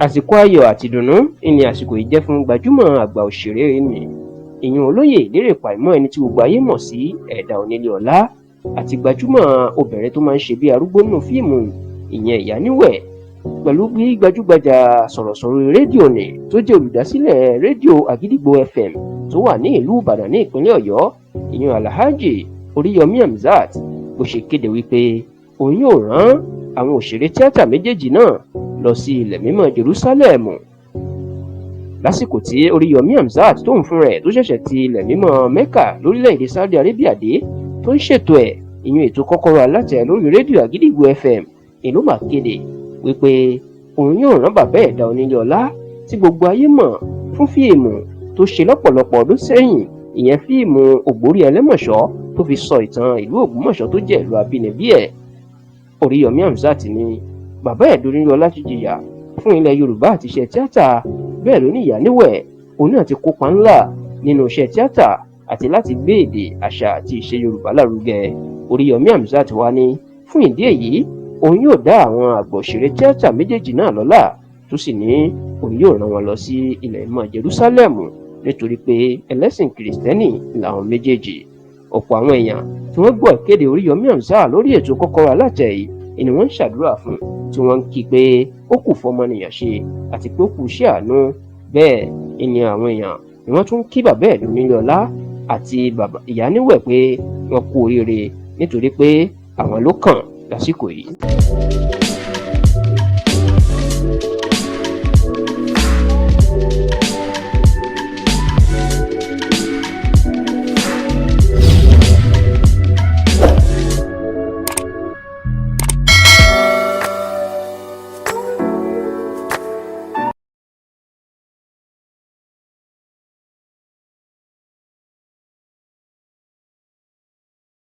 Àsìkò ayọ̀ àti ìdùnnú ni àsìkò yìí jẹ́ fún gbajúmọ̀ àgbà òṣèré nì ìyẹn olóyè Lérè Pàímọ́, ẹni tí gbogbo ayé mọ̀ sí Ẹ̀dà Onílé Ọlá, àti gbajúmọ̀ obìnrin tó máa ń ṣe bí arúgbó nínú fíìmù ìyẹn Ìyáníwẹ̀, pẹ̀lú bí gbajúgbajà sọ̀rọ̀sọ̀rọ̀ rédíò nì tó jẹ́ olùdásílẹ̀ rédíò Àgídìgbo FM tó wà ní ìlú Ìbàdàn ní ìpínlẹ̀ Ọ̀yọ́ ìyẹn Alhaji Oríyọmí Hamzat bó ṣe kéde wípé òun yóò rán àwọn òṣèré tíátà méjèèjì náà lọ sí ilẹ̀ mímọ́ Jerúsálẹ́mù. Lásìkò tí Oríyọmí Hamzat tóun fún rẹ̀ tó ṣẹ̀ṣẹ̀ ti ilẹ̀ mímọ́ Mẹ́kà lórílẹ̀‐èdè Saudi Arabia dé tó ń ṣètò ìyẹn ètò Kọ́kọ́rọ́ Alátẹ lórí rédíò Àgídìgbo FM, ìlú mà kéde wípé òun yóò rán bàbá Ẹ̀dà Onílé Ọlá tí gbogbo ayé mọ̀ fún fíìmù tó ṣe lọ́pọ̀lọpọ̀ ọdún sẹ́yìn, ìyẹn fíìmù Ògbórí Ẹlẹ́mọ̀ṣọ́ tó fi sọ ìtàn ìlú Ògbómọ̀ṣọ́ tó jẹ́ ìlú abínibí ẹ̀. Oríyọmí Hamzat ní bàbá Ẹ̀dà Onílé Ọlá ti jìyà fún ilẹ̀ Yorùbá àti iṣẹ́ tíátà, bẹ́ẹ̀ ló ní Ìyáníwẹ̀ òun náà ti kópa ńlá nínú iṣẹ́ tíátà àti láti gbé èdè, àṣà àti ìṣe Yorùbá lárugẹ. Oríyọmí Hamzat wá ní fún ìdí èyí òun yóò dá àwọn àgbà òṣèré tíátà méjèèjì náà lọ́lá, tó sì ní òun yóò rán wọn lọ sí ilẹ̀ mímọ́ Jerúsálẹ́mù nítorí pé ẹlẹ́sìn Kìrìsìtẹ́nì làwọn méjèèjì. Ọ̀pọ̀ àwọn èèyàn tí wọ́n gbọ́ ìkéde Oríyọmí Hamzat lórí ètò Kọ́kọ́rọ́ Alátẹ yìí ni wọ́n ń ṣàdúrà fún, tí wọ́n ń kí pé ó kù fọmọnìyàn ṣe àti pé ó kù iṣẹ́ àánú. Bẹ́ẹ̀ ni àwọn èèyàn ni wọ́n tún kí bàbá Ẹ̀dà Onílé Ọlá àti bàbá Ìyáníwẹ̀ pé wọ́n kú oríire nítorí pé àwọn ló kàn lásìkò yìí.